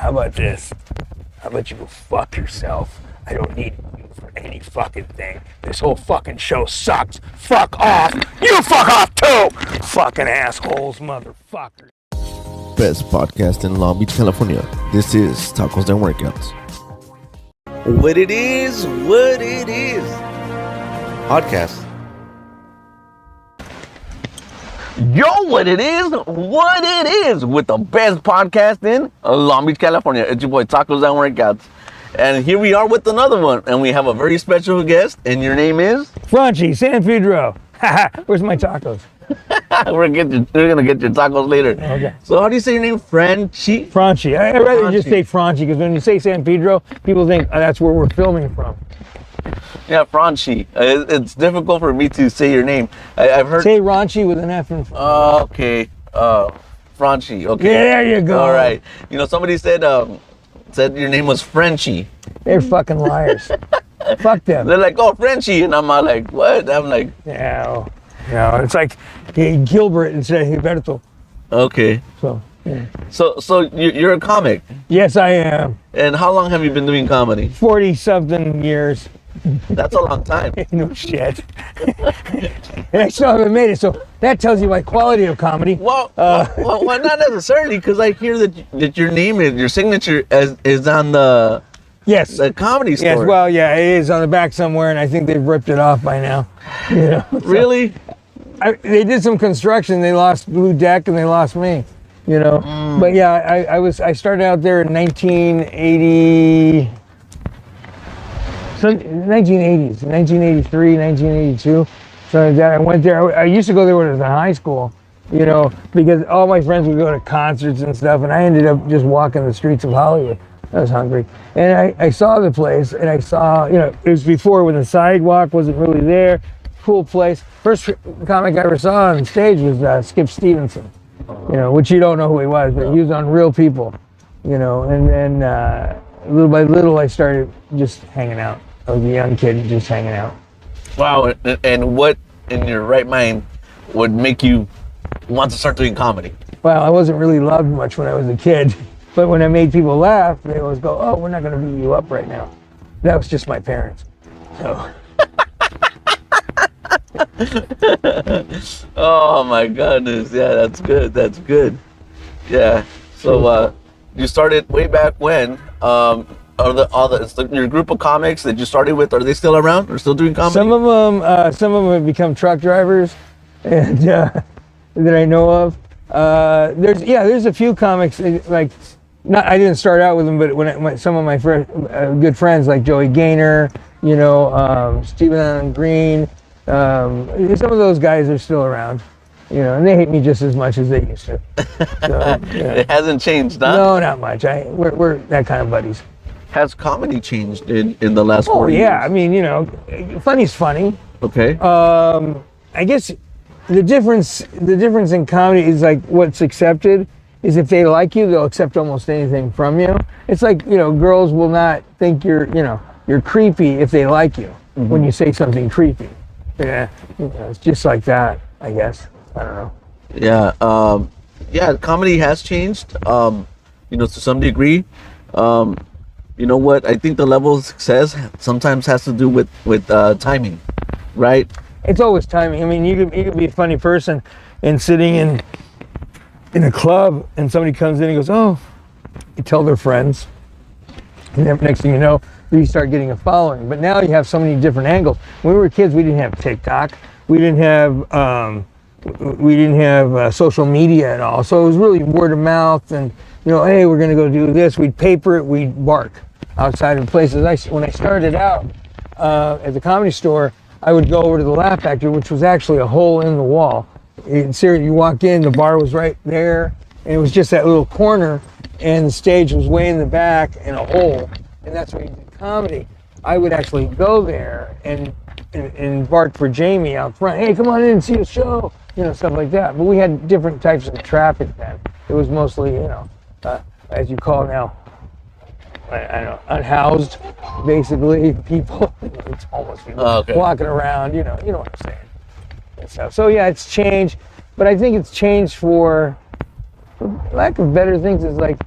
how about this? How about you go fuck yourself? I don't need you for any fucking thing. This whole fucking show sucks. Fuck off. You fuck off too. Fucking assholes, motherfuckers. Best podcast in Long Beach, California. This is Tacos and Workouts. What it is. Podcast. Yo, what it is with the best podcast in Long Beach, California. It's your boy Tacos and Workouts. And here we are with another one. And we have a very special guest. And your name is? Franchie, San Pedro. Where's my tacos? We're gonna get your tacos later. Okay. So how do you say your name? Franchie? Franchie. I'd rather Franchie. just say Franchie, because when you say San Pedro, people think that's where we're filming from. Yeah, Franchie. It's difficult for me to say your name. I've heard. Say Raunchy with an F in front. Okay. Franchie. Okay. Yeah, there you go. All right. You know, somebody said your name was Franchie. They're fucking liars. Fuck them. They're like, oh, Franchie, and I'm like, what? I'm like, No, it's like Gilbert instead of Gilberto. okay. So, yeah. So you're a comic, Yes, I am. and how long have you been doing comedy? 40-something years. That's a long time. No shit. And I still haven't made it, so that tells you my quality of comedy. Well, not necessarily, because I hear that your name is your signature is on the Yes. comedy store. Yes, well, yeah, it is on the back somewhere, and I think they've ripped it off by now. You know? Really? They did some construction. They lost Blue Deck, and they lost me. You know, but yeah, I started out there in 1980, 1980s, 1983, 1982. So that I went there. I used to go there when I was in high school. You know, because all my friends would go to concerts and stuff, and I ended up just walking the streets of Hollywood. I was hungry, and I saw the place, and I saw, you know, it was before when the sidewalk wasn't really there. Cool place. First comic I ever saw on stage was Skip Stevenson, you know, which you don't know who he was, but he was on Real People, you know, and little by little I started just hanging out. I was a young kid just hanging out. Wow. And what in your right mind would make you want to start doing comedy? Well, I wasn't really loved much when I was a kid, but when I made people laugh, they always go, "Oh, we're not going to beat you up right now." That was just my parents. So. Oh my goodness. Yeah, that's good. Yeah. So you started way back when. Your group of comics that you started with, are they still around or still doing comedy? Some of them have become truck drivers, and that I know of. There's a few comics like, not, I didn't start out with them, but when some of my good friends like Joey Gaynor, you know, Stephen Allen Green, some of those guys are still around, you know, and they hate me just as much as they used to. So, yeah. It hasn't changed, huh? No, not much. We're that kind of buddies. Has comedy changed in the last 40 years? Yeah, I mean, you know, funny's funny. Okay. I guess the difference in comedy is like what's accepted is if they like you, they'll accept almost anything from you. It's like, you know, girls will not think you're creepy if they like you when you say something creepy. Yeah, you know, it's just like that, I guess. I don't know. Yeah. Yeah, comedy has changed, you know, to some degree. You know what? I think the level of success sometimes has to do with timing, right? It's always timing. I mean, you could be a funny person and sitting in a club, and somebody comes in and goes, "Oh," you tell their friends, and then next thing you know, you start getting a following. But now you have so many different angles. When we were kids, we didn't have TikTok, we didn't have social media at all. So it was really word of mouth, and you know, hey, we're gonna go do this. We'd paper it, we'd bark outside of places. When I started out at the Comedy Store, I would go over to the Laugh Factory, which was actually a hole in the wall. Seriously, you walk in, the bar was right there, and it was just that little corner, and the stage was way in the back in a hole, and that's where you did comedy. I would actually go there and bark for Jamie out front. Hey, come on in and see the show, you know, stuff like that. But we had different types of traffic then. It was mostly, you know, as you call it now, I don't know, unhoused, basically, people. It's homeless people walking around, you know what I'm saying. And stuff. So yeah, it's changed, but I think it's changed for lack of better things. Is like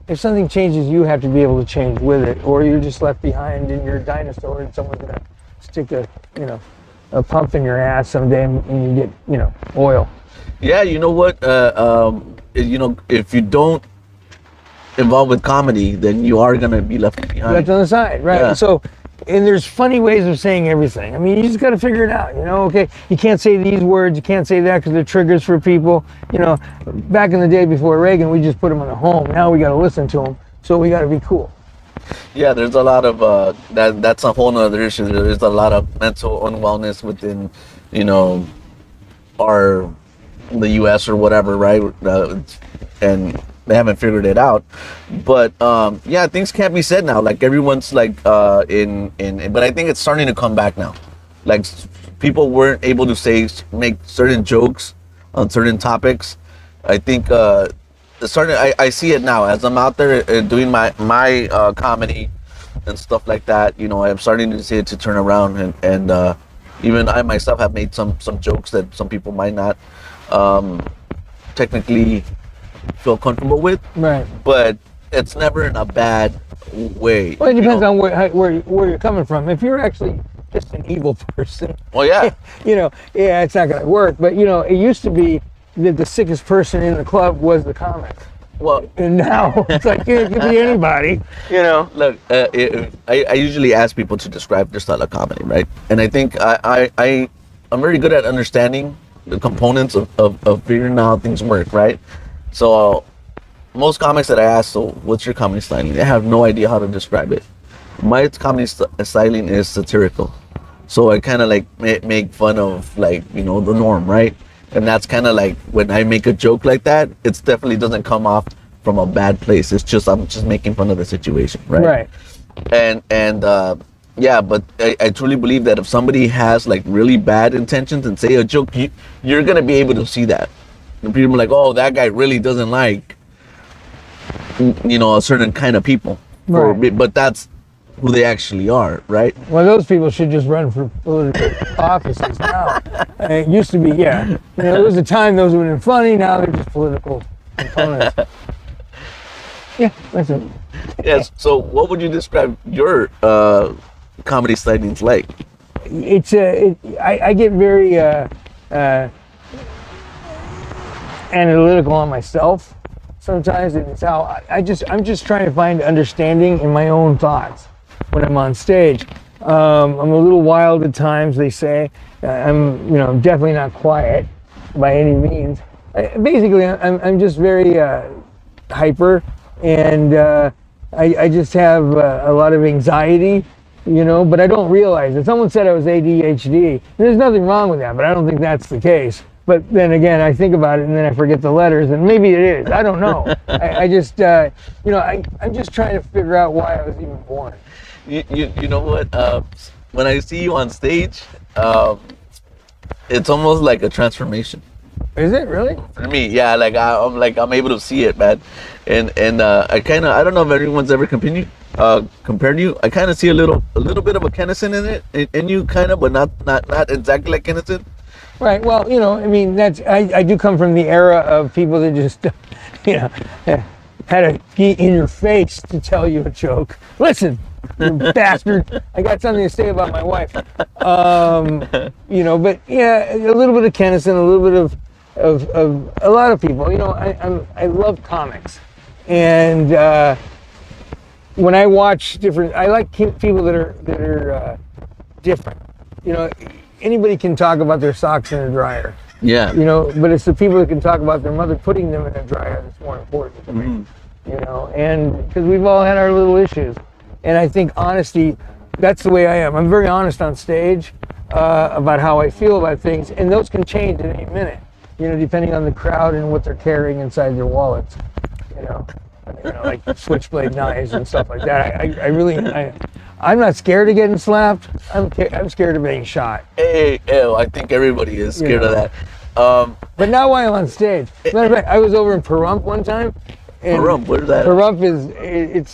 if something changes, you have to be able to change with it, or you're just left behind and you're a dinosaur and someone's gonna stick a pump in your ass someday and you get, oil. Yeah, you know what? If you don't involve with comedy, then you are gonna be left behind. Left on the side, right? Yeah. So, and there's funny ways of saying everything. I mean, you just got to figure it out. Okay, you can't say these words, you can't say that because they're triggers for people. Back in the day before Reagan, we just put them in the home. Now we got to listen to them, so we got to be cool. Yeah, there's a lot of that's a whole nother issue. There's a lot of mental unwellness within, the U.S. or whatever, right? And they haven't figured it out. But things can't be said now. Like everyone's like but I think it's starting to come back now. Like people weren't able to make certain jokes on certain topics. I think I see it now as I'm out there doing my comedy and stuff like that. I'm starting to see it to turn around, and even I myself have made some jokes that some people might not technically feel comfortable with. Right. But it's never in a bad way. Well, it depends on where you're coming from. If you're actually just an evil person, well, yeah, it's not going to work. But it used to be that the sickest person in the club was the comic. Well, and now it's like it could be anybody. Look, I usually ask people to describe their style of comedy, right? And I think I'm very good at understanding the components of figuring out how things work, right? So most comics that I ask, so what's your comedy styling? They have no idea how to describe it. My comedy styling is satirical. So I kind of like make fun of the norm, right? And that's kind of like when I make a joke like that, it definitely doesn't come off from a bad place. It's just, I'm just making fun of the situation, right? Right. And but I truly believe that if somebody has like really bad intentions and say a joke, you're going to be able to see that. And people are like, oh, that guy really doesn't like, a certain kind of people. Right. But that's who they actually are, right? Well, those people should just run for political offices now. It used to be, there was a time those would have been funny. Now they're just political components. Yeah, that's it. Yes. So, what would you describe your comedy stylings like? I get very analytical on myself sometimes, and it's how I'm just trying to find understanding in my own thoughts when I'm on stage. I'm a little wild at times, they say. I'm definitely not quiet by any means. Basically, I'm just very hyper, and I just have a lot of anxiety, but I don't realize it. Someone said I was ADHD. There's nothing wrong with that, but I don't think that's the case. But then again, I think about it and then I forget the letters, and maybe it is. I don't know. I just, I'm just trying to figure out why I was even born. You know what? When I see you on stage, it's almost like a transformation. Is it really? For me, yeah. I'm able to see it, man. And I don't know if everyone's ever compared you. I kind of see a little bit of a Kennison in you, kind of, but not exactly like Kennison. Right. Well, that's I do come from the era of people that just, had to get in your face to tell you a joke. Listen, you bastard, I got something to say about my wife. But yeah, a little bit of Kennison, a little bit of a lot of people. I love comics, and when I watch I like people that are different. Anybody can talk about their socks in a dryer. Yeah. But it's the people that can talk about their mother putting them in a dryer that's more important to me. And because we've all had our little issues. And I think honesty, that's the way I am. I'm very honest on stage about how I feel about things, and those can change at any minute, depending on the crowd and what they're carrying inside their wallets. Like switchblade knives and stuff like that. I'm not scared of getting slapped. I'm scared of being shot. Hey, I think everybody is scared of that. But now while I'm on stage, matter of fact, I was over in Pahrump one time. Pahrump, where's that? Pahrump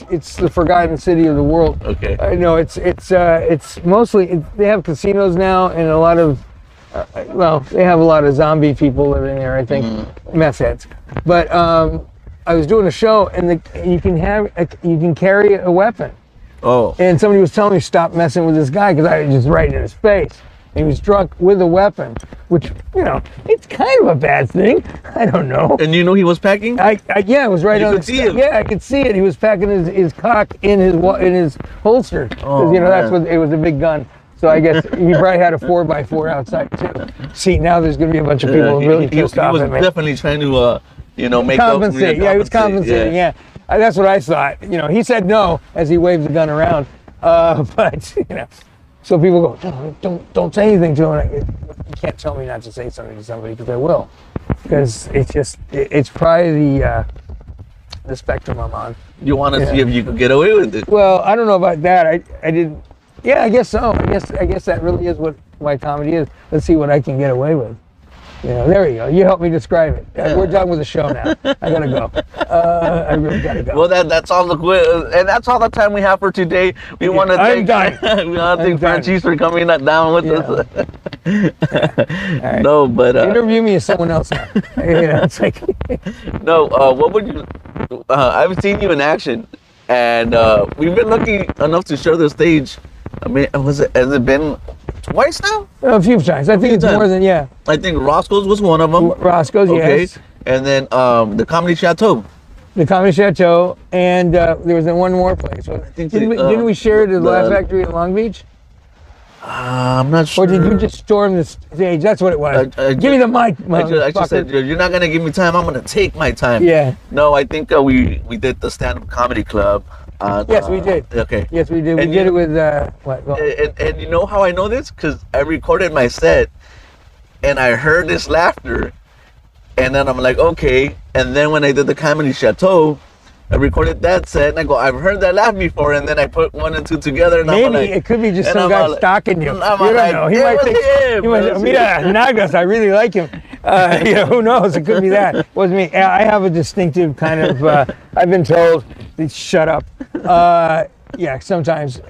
it's the forgotten city of the world. Okay. I know it's mostly they have casinos now and a lot of they have a lot of zombie people living there. I think meth heads, but I was doing a show, and you can carry a weapon. Oh. And somebody was telling me stop messing with this guy because I was just right in his face. He was drunk with a weapon, which, it's kind of a bad thing. I don't know. And you know he was packing? Yeah, it was right You on could see it. Yeah, I could see it. He was packing his cock in his holster. 'Cause, Oh, that's man. what it was, a big gun. So I guess he probably had a 4x4 outside too. See, now there's going to be a bunch of people really pissed off was at me. definitely trying to, make Compensate. up. Yeah, he was compensating. Yeah. That's what I thought. He said no as he waved the gun around. But so people go, don't say anything to him. You can't tell me not to say something to somebody because I will. Because it's probably the spectrum I'm on. You want to see if you could get away with it. Well, I don't know about that. I didn't. Yeah, I guess so. I guess that really is what my comedy is. Let's see what I can get away with. There you go. You helped me describe it. Yeah. We're done with the show now. I gotta go. I really gotta go. Well, that's all and that's all the time we have for today. We want to I'm thank done. we want to thank Franchie for coming down with us. All right. No, but Interview me as someone else now. It's like no. What would you? I've seen you in action, and we've been lucky enough to share the stage. I mean, has it been twice now? a few times. I think it's more than I think Roscoe's was one of them. Roscoe's, yes. And then the Comedy Chateau. The Comedy Chateau, and there was one more place. Didn't we share the Laugh Factory in Long Beach? I'm not sure. Or did you just storm the stage? That's what it was. Give me the mic, I just said, you're not going to give me time. I'm going to take my time. Yeah. No, I think we did the stand-up comedy club. Yes, we did. Okay. Yes, we did. We did it with, what? Go on. And you know how I know this? Because I recorded my set, and I heard this laughter, and then I'm like, okay. And then when I did the Comedy Chateau, I recorded that set, and I go, I've heard that laugh before, and then I put 1 and 2 together, and Maybe I'm like, it could be just and some I'm guy like- stalking you. I'm You don't like, know. He it might was think, him, he might it was mira, Nagras, I really like him. Who knows? It could be that. It wasn't me. I have a distinctive kind of, I've been told, shut up. Yeah, sometimes.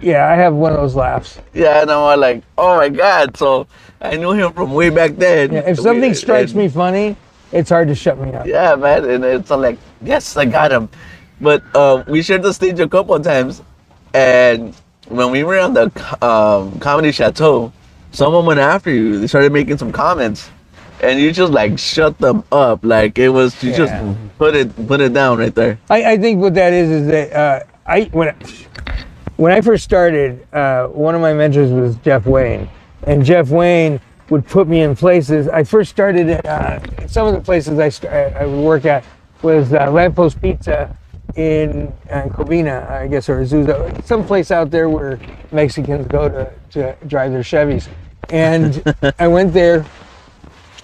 Yeah, I have one of those laughs. Yeah, and I'm like, oh my God. So I knew him from way back then. Yeah, if something strikes me funny, it's hard to shut me up. Yeah, man. And it's like, yes, I got him. But we shared the stage a couple of times. And when we were on the Comedy Chateau, someone went after you. They started making some comments. And you just like shut them up. Like it was, you just put it down right there. I think what that is that when I first started, one of my mentors was Jeff Wayne, and Jeff Wayne would put me in places. I first started at some of the places I would work at was Lamppost Pizza in Covina, I guess, or Azusa, some place out there where Mexicans go to drive their Chevys. And I went there,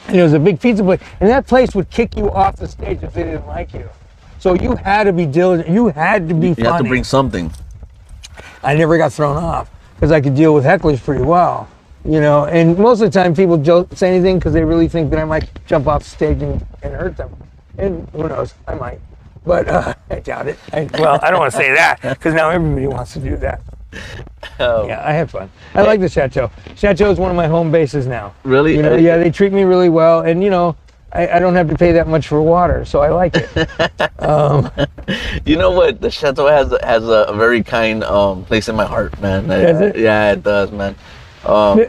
and it was a big pizza place, and that place would kick you off the stage if they didn't like you. So you had to be diligent. You had to be funny. You have to bring something. I never got thrown off because I could deal with hecklers pretty well, And most of the time, people don't say anything because they really think that I might jump off the stage and hurt them. And who knows? I might, but I doubt it. I don't want to say that because now everybody wants to do that. Oh. Yeah, I had fun. I like the Chateau. Chateau is one of my home bases now. Really? Yeah, they treat me really well, and I don't have to pay that much for water, so I like it. You know what? The Chateau has a very kind place in my heart, man. Does it? Yeah, it does, man.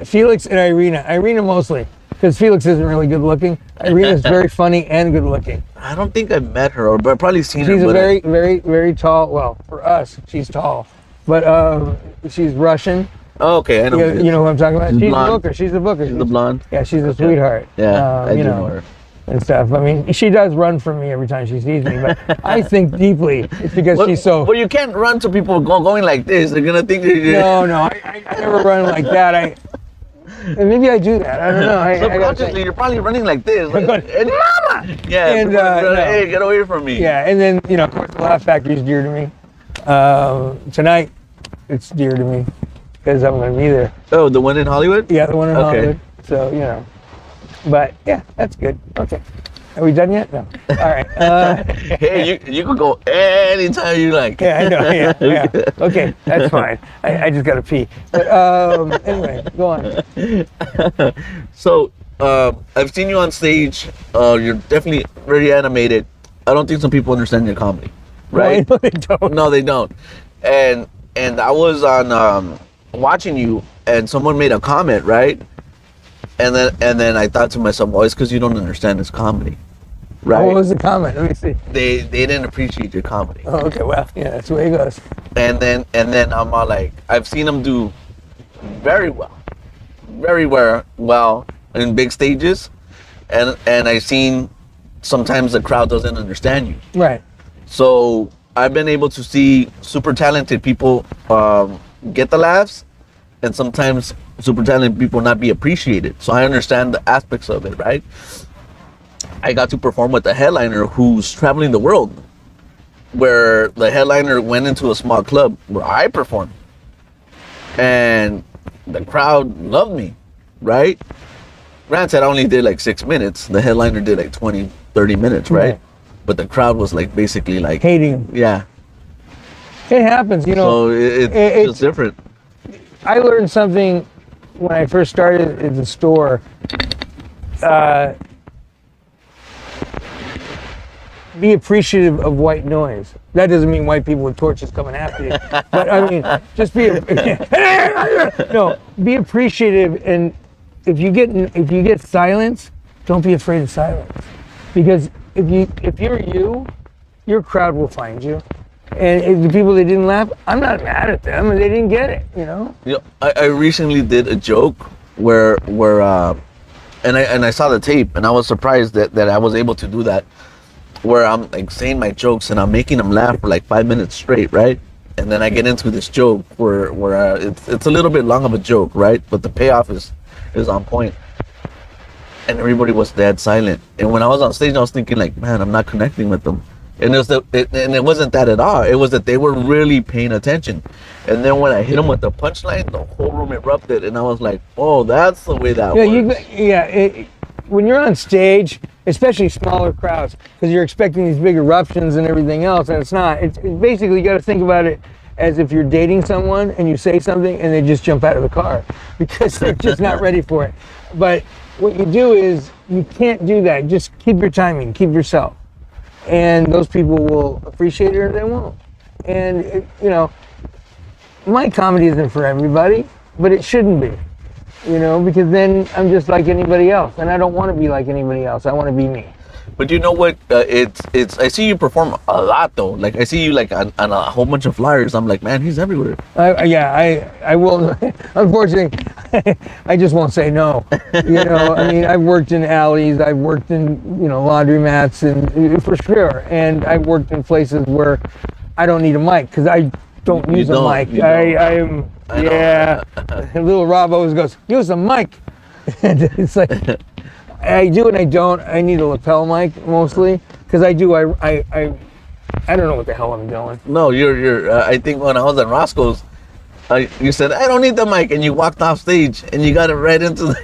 Felix and Irina mostly, because Felix isn't really good looking. Irina's very funny and good looking. I don't think I've met her, but I've probably seen her. She's a very, very, very tall. Well, for us, she's tall, but she's Russian. Oh, okay, I know. You know who I'm talking about? She's blonde. a booker. She's a booker. She's the blonde. Yeah, she's a sweetheart. Yeah, I do know her. And stuff. I mean, she does run from me every time she sees me, but I think deeply it's because she's so. Well, you can't run to people going like this. They're gonna think you're. No, I never run like that. And maybe I do that. I don't know. Subconsciously, you're probably running like this. Mama! Yeah. And, Hey, get away from me. Yeah, and then of course, the Laugh Factory is dear to me. Tonight, it's dear to me because I'm going to be there. Oh, the one in Hollywood? Yeah, the one in Hollywood. So but yeah, that's good. Okay. Are we done yet? No. All right. Hey, you can go anytime you like. Yeah, I know. Yeah. Okay, that's fine. I just got to pee. But anyway, go on. So, I've seen you on stage. You're definitely very animated. I don't think some people understand your comedy, right? No, they don't. No, they don't. And I was on watching you, and someone made a comment, right? And then I thought to myself, well, it's because you don't understand this comedy, right? What was the comment? Let me see. They didn't appreciate your comedy. Oh, okay. Well, yeah, that's the way it goes. And then I'm all like, I've seen them do very well in big stages, and I've seen sometimes the crowd doesn't understand you. Right. So I've been able to see super talented people get the laughs, and sometimes super talented people not be appreciated. So I understand the aspects of it, right? I got to perform with a headliner who's traveling the world, where the headliner went into a small club where I performed, and the crowd loved me, right? Granted, I only did like 6 minutes. The headliner did like 20, 30 minutes, right? Right. But the crowd was like basically like Hating him. yeah. It happens, you know. So it's just different. I learned something when I first started at the store. Be appreciative of white noise. That doesn't mean white people with torches coming after you. But I mean, just be no. Be appreciative, and if you get silence, don't be afraid of silence, because if you're you, your crowd will find you. And if the people that didn't laugh, I'm not mad at them, and they didn't get it, you know. You know, I recently did a joke where and I saw the tape, and I was surprised that I was able to do that, where I'm like saying my jokes and I'm making them laugh for like 5 minutes straight, right? And then I get into this joke where it's a little bit long of a joke, right? But the payoff is on point. And everybody was dead silent. And when I was on stage, I was thinking like, man, I'm not connecting with them. And it wasn't that at all. It was that they were really paying attention. And then when I hit them with the punchline, the whole room erupted, and I was like, oh, that's the way that works. When you're on stage, especially smaller crowds, because you're expecting these big eruptions and everything else, and it's not. It's basically, you got to think about it as if you're dating someone and you say something and they just jump out of the car because they're just not ready for it. But what you do is, you can't do that. Just keep your timing, keep yourself. And those people will appreciate it or they won't. And, my comedy isn't for everybody, but it shouldn't be. Because then I'm just like anybody else, and I don't want to be like anybody else. I want to be me. But you know what? It's. I see you perform a lot though. Like I see you like on a whole bunch of flyers. I'm like, man, he's everywhere. I will. Unfortunately, I just won't say no. I've worked in alleys. I've worked in laundromats, and for sure. And I've worked in places where I don't need a mic because I don't use a mic. I am. Yeah. Little Rob always goes, use a mic. And it's like, I do and I don't. I need a lapel mic mostly because I do. I don't know what the hell I'm doing. No, you're. I think when I was at Roscoe's, you said I don't need the mic, and you walked off stage and you got it right into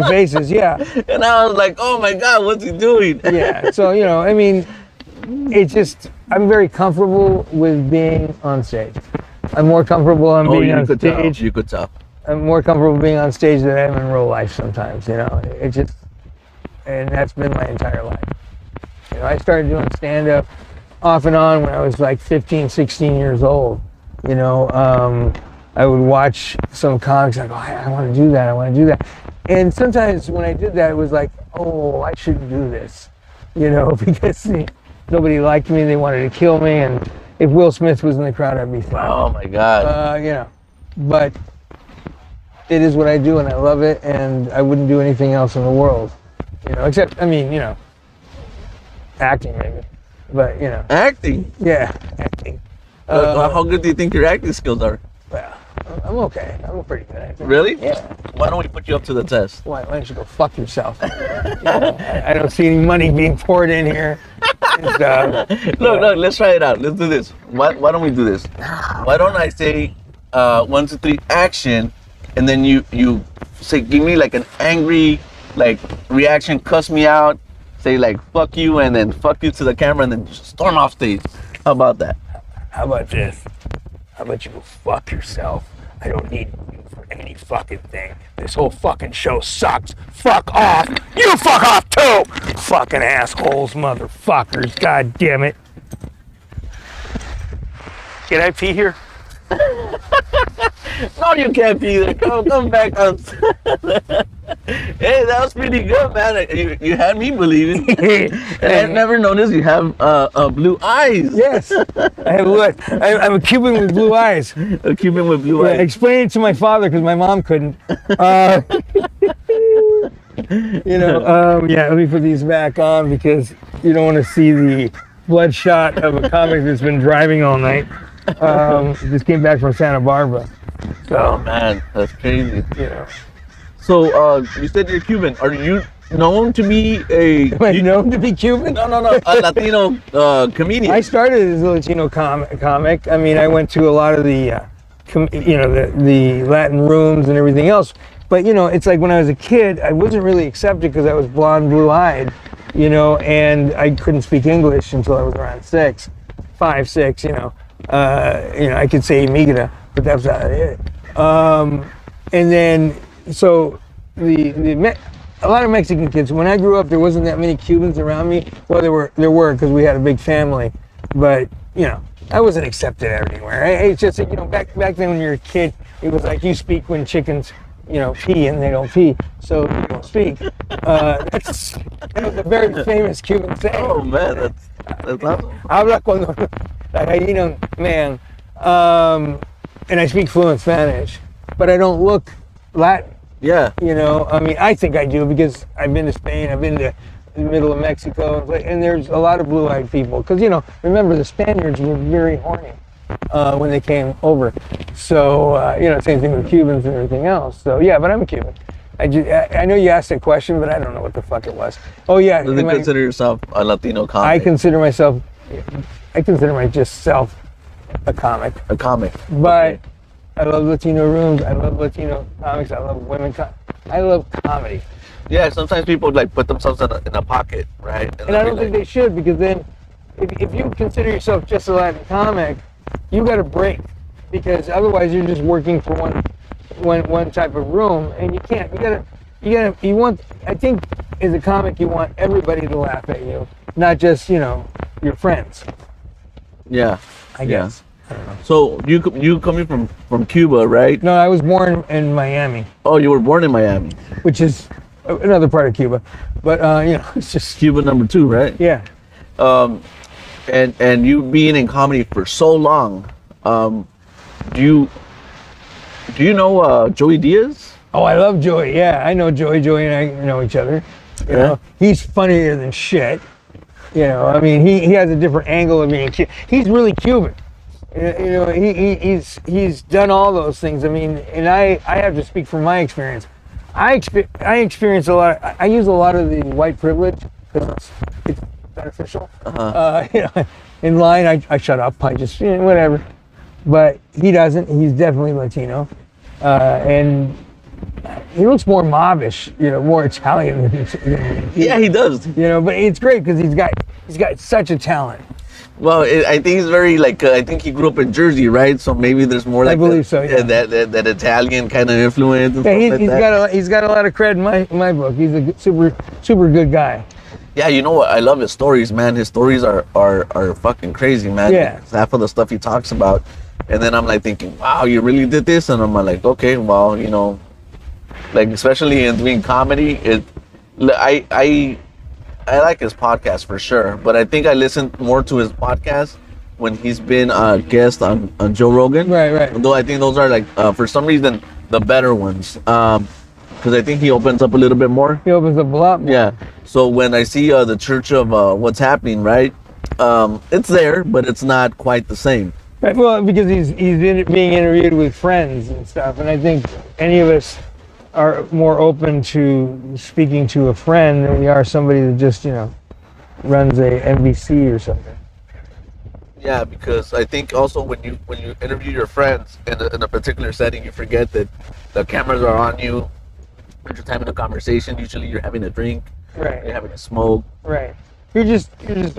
faces. Yeah. And I was like, oh my God, what's he doing? Yeah. So it's just I'm very comfortable with being on stage. I'm more comfortable on being on stage. You could tell. I'm more comfortable being on stage than I am in real life sometimes, It just, and that's been my entire life. I started doing stand-up off and on when I was like 15, 16 years old. I would watch some comics like, oh, I want to do that. And sometimes when I did that, it was like, oh, I shouldn't do this, because nobody liked me, they wanted to kill me, and if Will Smith was in the crowd, I'd be fine. Oh my God. But it is what I do, and I love it, and I wouldn't do anything else in the world, except, acting maybe, but, Acting? Yeah, acting. How good do you think your acting skills are? Well, I'm okay. I'm a pretty good actor. Really? Yeah. Why don't we put you up to the test? Why don't you go fuck yourself? I don't see any money being poured in here. Look, let's try it out. Let's do this. Why don't we do this? Why don't I say 1, 2, 3, action, and then you say, give me like an angry reaction, cuss me out, say like fuck you, and then fuck you to the camera, and then just storm off stage. How about that? How about this? How about you go fuck yourself? I don't need you for any fucking thing. This whole fucking show sucks. Fuck off. You fuck off too. Fucking assholes, motherfuckers. God damn it. Can I pee here? No, you can't be there. Come back on. Hey, that was pretty good, man. You had me believing. And I've never noticed you have blue eyes. Yes, I have blue eyes. I'm a Cuban with blue eyes. A Cuban with blue eyes. Explain it to my father because my mom couldn't. Let me put these back on because you don't want to see the bloodshot of a comic that's been driving all night. Just came back from Santa Barbara. So, oh man, that's crazy. You know. So you said you're Cuban. Are you known to be a? Am I known to be Cuban? No, a Latino comedian. I started as a Latino comic. I mean, I went to a lot of the, the Latin rooms and everything else. But it's like when I was a kid, I wasn't really accepted because I was blonde, blue-eyed, and I couldn't speak English until I was around 5, 6. I could say migra, but that's not it. And then, so a lot of Mexican kids. When I grew up, there wasn't that many Cubans around me. Well, there were because we had a big family, but I wasn't accepted everywhere. It's just back then when you're a kid, it was like you speak when chickens pee and they don't pee, so you don't speak. That's a very famous Cuban saying. Oh man, that's awesome. Habla cuando la gallina, man. And I speak fluent Spanish, but I don't look Latin. Yeah. I mean, I think I do because I've been to Spain, I've been to the middle of Mexico, and there's a lot of blue-eyed people. Because, remember, the Spaniards were very horny when they came over. So, same thing with Cubans and everything else. So, yeah, but I'm a Cuban. I know you asked a question, but I don't know what the fuck it was. Oh, yeah. Do you consider yourself a Latino comic? I consider myself a comic. A comic. But okay. I love Latino rooms. I love Latino comics. I love women. I love comedy. Yeah, sometimes people put themselves in a pocket, right? And I don't think they should, because then if you consider yourself just a Latin comic, you got to break, because otherwise you're just working for one type of room, and you can't. You want. I think as a comic, you want everybody to laugh at you, not just your friends. Yeah. I guess. I don't know. So you coming from Cuba, right? No, I was born in Miami. Oh, you were born in Miami, which is another part of Cuba, but it's just Cuba number 2, right? Yeah. And you being in comedy for so long, do you know Joey Diaz? Oh, I love Joey. Yeah, I know Joey. Joey and I know each other. You know, he's funnier than shit. I mean, he has a different angle of being Cuban. He's really Cuban. He's done all those things. I mean, and I have to speak from my experience. I experience a lot. I use a lot of the white privilege because it's beneficial. In line, I shut up. I just whatever. But he doesn't. He's definitely Latino, and he looks more mobbish, more Italian than yeah, he does. But it's great because he's got such a talent. Well, I think he's very I think he grew up in Jersey, right? So maybe there's more I believe so. Yeah. That Italian kind of influence. And stuff he's got a lot of cred in my book. He's a super good guy. Yeah, you know what? I love his stories, man. His stories are fucking crazy, man. Yeah. Half of the stuff he talks about, and then I'm thinking, wow, you really did this, and I'm like, okay, well, especially in doing comedy, I like his podcast for sure, but I think I listen more to his podcast when he's been a guest on Joe Rogan. Right. Though I think those are for some reason the better ones, because I think he opens up a little bit more. He opens up a lot more. Yeah. So when I see the Church of What's Happening, right? It's there, but it's not quite the same. Right, well, because he's being interviewed with friends and stuff, and I think any of us are more open to speaking to a friend than we are somebody that just runs a NBC or something. Yeah, because I think also when you interview your friends in a particular setting, you forget that the cameras are on you. When you're having a conversation, usually you're having a drink, right? You're having a smoke, right? You're just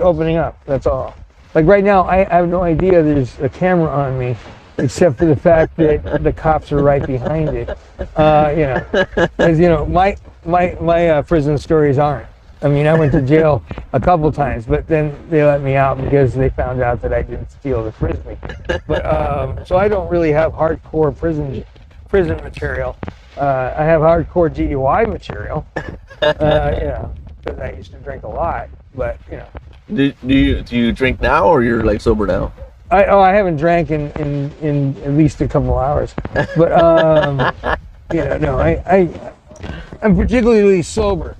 opening up. That's all. Like right now, I have no idea there's a camera on me, except for the fact that the cops are right behind it. As my prison stories aren't. I mean, I went to jail a couple times, but then they let me out because they found out that I didn't steal the frisbee. But so I don't really have hardcore prison material. I have hardcore GUI material. Because I used to drink a lot. But Do you drink now, or you're like sober now? I haven't drank in at least a couple hours. But I'm particularly sober.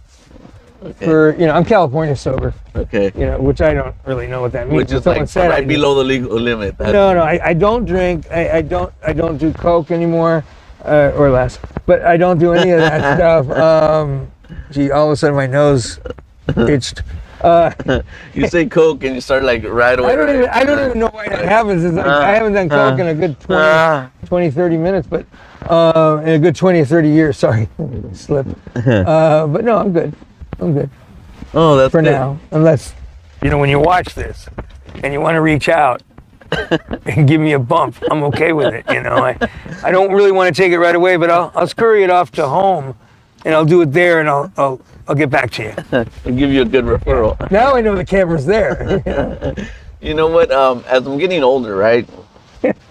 Okay. I'm California sober. Okay. Which I don't really know what that means. Which is like right below the legal limit. No, I don't drink. I don't do coke anymore, or less. But I don't do any of that stuff. All of a sudden my nose itched. You say coke and you start like right away. I don't even know why that happens. It's like, I haven't done coke in a good 20, 30 minutes, but in a good 20 or 30 years. Sorry, slip. But no, I'm good. Oh, that's for good. now. Unless, when you watch this and you want to reach out and give me a bump, I'm okay with it. I don't really want to take it right away, but I'll scurry it off to home, and I'll do it there, and I'll get back to you. I'll give you a good referral. Now I know the camera's there. You know what? As I'm getting older, right?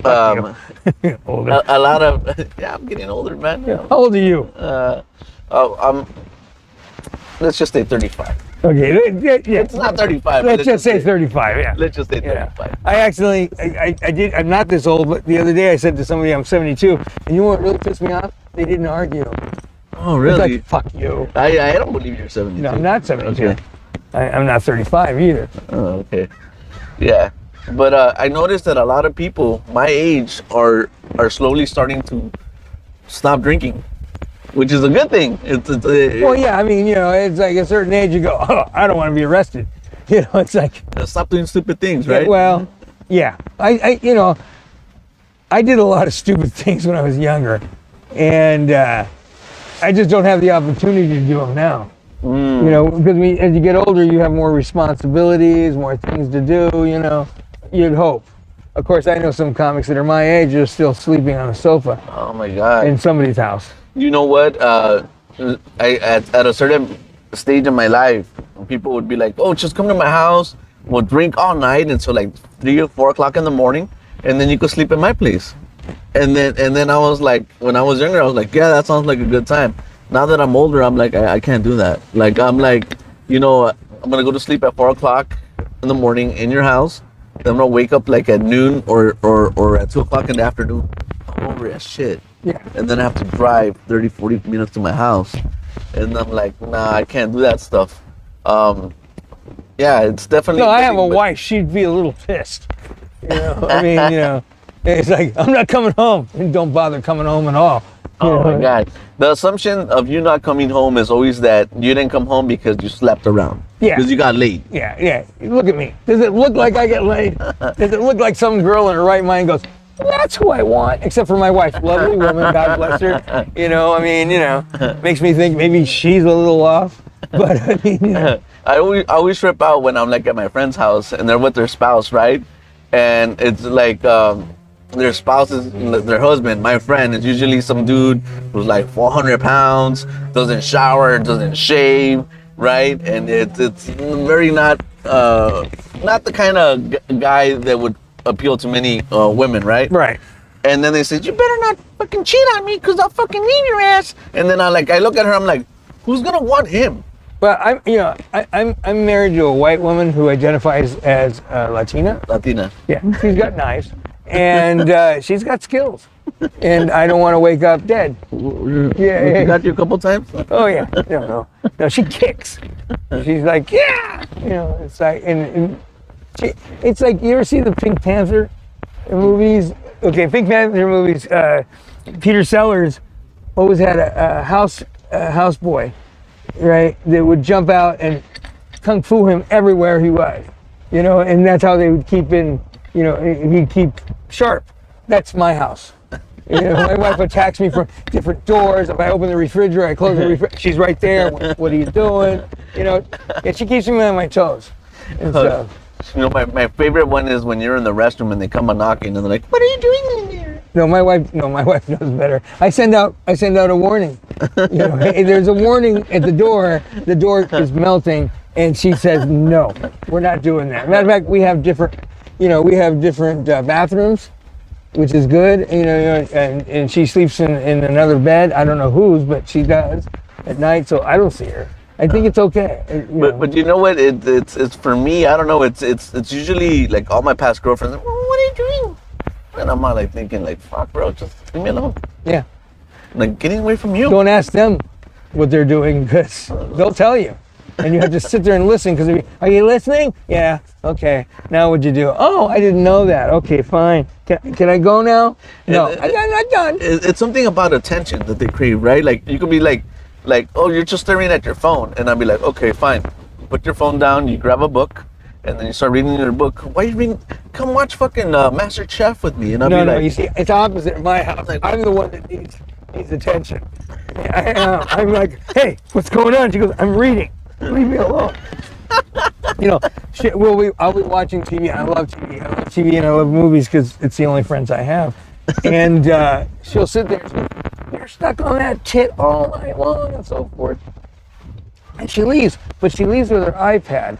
Older. A lot of I'm getting older, man. Yeah. How old are you? Let's just say 35. Okay, yeah. It's not 35. Let's just say 35, yeah. Let's just say 35. Yeah. I'm not this old, but the other day I said to somebody I'm 72, and you know what really pissed me off? They didn't argue. Oh, really? It's like, fuck you. I don't believe you're 72. No, I'm not 72. Okay. I'm not 35 either. Oh, okay. Yeah. But I noticed that a lot of people my age are slowly starting to stop drinking, which is a good thing. Well, yeah, I mean, it's like a certain age you go, oh, I don't want to be arrested. It's like... Stop doing stupid things, right? Well, yeah. I did a lot of stupid things when I was younger, and I just don't have the opportunity to do them now. Because as you get older, you have more responsibilities, more things to do, you'd hope. Of course, I know some comics that are my age are still sleeping on a sofa. Oh my God. In somebody's house. You know what? At a certain stage in my life, people would be like, oh, just come to my house. We'll drink all night until like 3 or 4 o'clock in the morning, and then you could sleep at my place. And then I was like, when I was younger, I was like, yeah, that sounds like a good time. Now that I'm older, I'm like, I can't do that. Like, I'm like, I'm going to go to sleep at 4 o'clock in the morning in your house. Then I'm going to wake up like at noon or at 2 o'clock in the afternoon. I'm hungry as shit. Yeah. And then I have to drive 30, 40 minutes to my house. And I'm like, nah, I can't do that stuff. Yeah, it's definitely... No, I have a wife. She'd be a little pissed. I mean, it's like, I'm not coming home. And don't bother coming home at all. Oh my God. The assumption of you not coming home is always that you didn't come home because you slept around. Yeah. Because you got laid. Yeah. Look at me. Does it look like I get laid? Does it look like some girl in her right mind goes, that's who I want? Except for my wife. Lovely woman, God bless her. Makes me think maybe she's a little off. But I mean, I always trip out when I'm like at my friend's house and they're with their spouse, right? And it's like, their spouse is their husband. My friend is usually some dude who's like 400 pounds, doesn't shower, doesn't shave, right? And it's very not the kind of guy that would appeal to many women, right? Right. And then they said, you better not fucking cheat on me because I'll fucking leave your ass. And then I look at her, I'm like, who's gonna want him? Well, I'm married to a white woman who identifies as Latina. Latina. Yeah, she's got knives. And she's got skills, and I don't want to wake up dead. Yeah. Got you a couple times? Oh yeah, no, she kicks. She's like, yeah, it's like, it's like, you ever see the Pink Panther movies? Okay, Pink Panther movies. Peter Sellers always had a houseboy, right? That would jump out and kung fu him everywhere he was, and that's how they would keep in. He'd keep sharp. That's my house. My wife attacks me from different doors. If I open the refrigerator, I close the refrigerator. She's right there. What are you doing? And she keeps me on my toes. And so, my favorite one is when you're in the restroom and they come a knocking and they're like, what are you doing in there? No, my wife knows better. I send out a warning. You know, hey, there's a warning at the door. The door is melting, and she says, "No, we're not doing that." Matter of fact, we have different bathrooms, which is good. You know, and she sleeps in another bed. I don't know whose, but she does at night, so I don't see her. I think it's okay. But you know what? It's for me. I don't know. It's usually like all my past girlfriends. What are you doing? And I'm not like thinking like, fuck, bro, just leave me alone. Yeah. Like getting away from you. Don't ask them what they're doing because they'll tell you, and you have to sit there and listen. Because are you listening? Yeah. Okay. Now what'd you do? Oh, I didn't know that. Okay, fine. Can I go now? No, I'm not done. It's something about attention that they crave, right? Like you could be like, oh, you're just staring at your phone, and I'll be like, okay, fine. Put your phone down. You grab a book. And then you start reading your book. Why are you reading? Come watch fucking Master Chef with me. And I'll be like, no, you see, it's opposite in my house. Like, I'm the one that needs attention. I'm like, hey, what's going on? She goes, I'm reading. Leave me alone. You know, I'll be watching TV. I love TV. I love TV and I love movies because it's the only friends I have. And she'll sit there and say, you're stuck on that tit all night long and so forth. And she leaves, but she leaves with her iPad.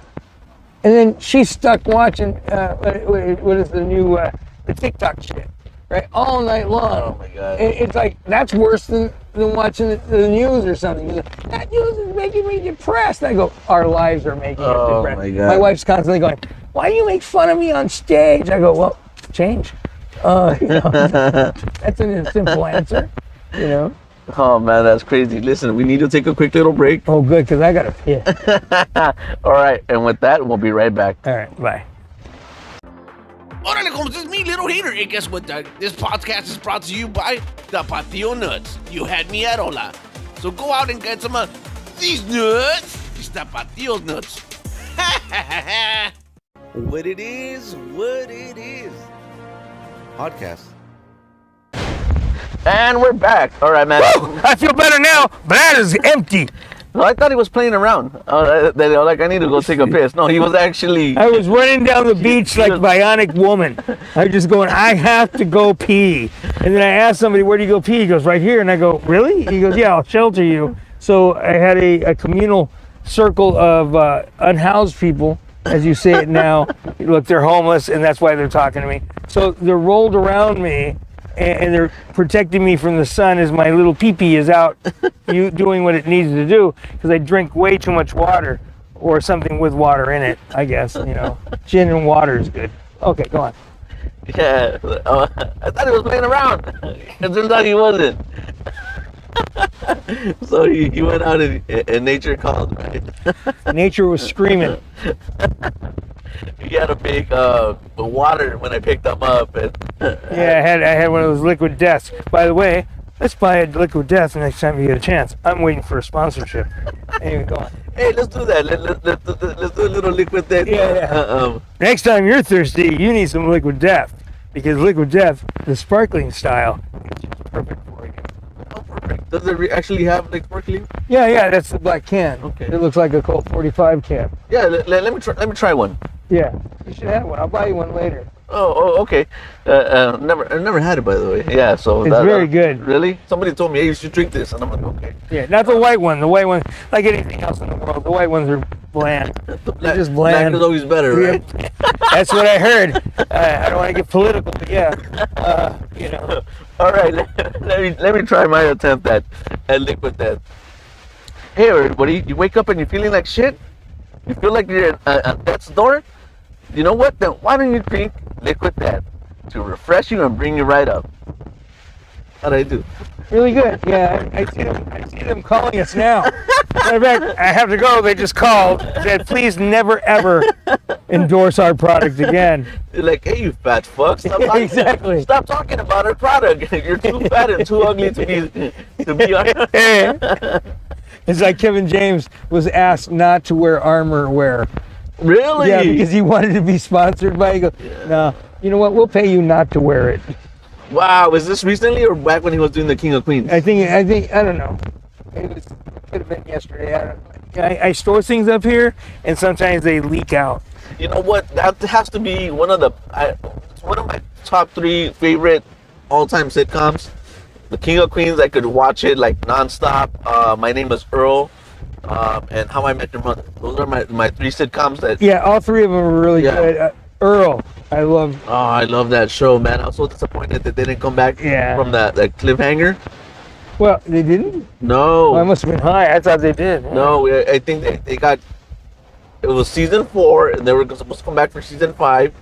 And then she's stuck watching, what is the new, the TikTok shit, right? All night long. Oh my God. It's like, that's worse than watching the news or something. That news is making me depressed. I go, our lives are making us depressed. My God. My wife's constantly going, why do you make fun of me on stage? I go, well, change. That's a simple answer, you know? Oh man, that's crazy. Listen, we need to take a quick little break. Oh, good, because I got to piss. All right, and with that, we'll be right back. All right, bye. Órale, como this is me, Little Hater. And guess what, Doug? This podcast is brought to you by the Patio Nuts. You had me at hola. So go out and get some of these nuts. It's the Patio Nuts. What it is. Podcast. And we're back. All right, man. Woo! I feel better now. Bladder's empty. No, I thought he was playing around. Like I need to go take a piss. No, he was actually. I was running down the beach like Bionic Woman. I was just going, I have to go pee. And then I asked somebody, where do you go pee? He goes, right here. And I go, really? He goes, yeah, I'll shelter you. So I had a communal circle of unhoused people, as you say it now. Look, they're homeless, and that's why they're talking to me. So they're rolled around me. And they're protecting me from the sun as my little pee-pee is out doing what it needs to do because I drink way too much water or something with water in it, I guess, you know. Gin and water is good. Okay, go on. Yeah, I thought he was playing around. It turns out he wasn't. So he went out and nature called, right? Nature was screaming. He had a big water when I picked him up. And, Yeah, I had one of those liquid deaths. By the way, let's buy a liquid death the next time you get a chance. I'm waiting for a sponsorship. Anyway, go on. Hey, let's do that. Let's do a little liquid death. Yeah. Next time you're thirsty, you need some liquid death. Because liquid death, the sparkling style, is just perfect for you. Oh, perfect. Does it actually have like sparkling? Yeah, that's the black can. Okay. It looks like a Colt 45 can. Yeah, let me try one. Yeah, you should have one. I'll buy you one later. Oh, okay. I never had it, by the way. Yeah, so It's very good. Really? Somebody told me, hey, you should drink this, and I'm like, okay. Yeah, not the white one. The white one, like anything else in the world, the white ones are bland. They're just bland. Black is always better, right? That's what I heard. I don't want to get political, but yeah, you know. All right, let me try my attempt at liquid death. Hey, everybody, you wake up and you're feeling like shit? You feel like you're at death's door? You know what? Then why don't you drink liquid death to refresh you and bring you right up? How'd I do? Really good. Yeah, I see them calling us now. Matter of fact, I have to go. They just called. Said, please never ever endorse our product again. You're like, hey, you fat fuck. Exactly. Stop talking about our product. You're too fat and too ugly to be on. It's like Kevin James was asked not to wear armor wear. Really? Yeah, because he wanted to be sponsored by. He goes, no, you know what? We'll pay you not to wear it. Wow, was this recently or back when he was doing the King of Queens? I think I don't know. It could have been yesterday. I store things up here, and sometimes they leak out. You know what? That has to be one of my top 3 favorite all-time sitcoms. The King of Queens, I could watch it like nonstop. My Name is Earl, and How I Met Your Mother. Those are my three sitcoms that. Yeah, all three of them were really good. Earl, I love. Oh, I love that show, man. I was so disappointed that they didn't come back Yeah. from that cliffhanger. Well, they didn't? No. Well, I must have been high. I thought they did. No, I think they got. It was season 4, and they were supposed to come back for season 5,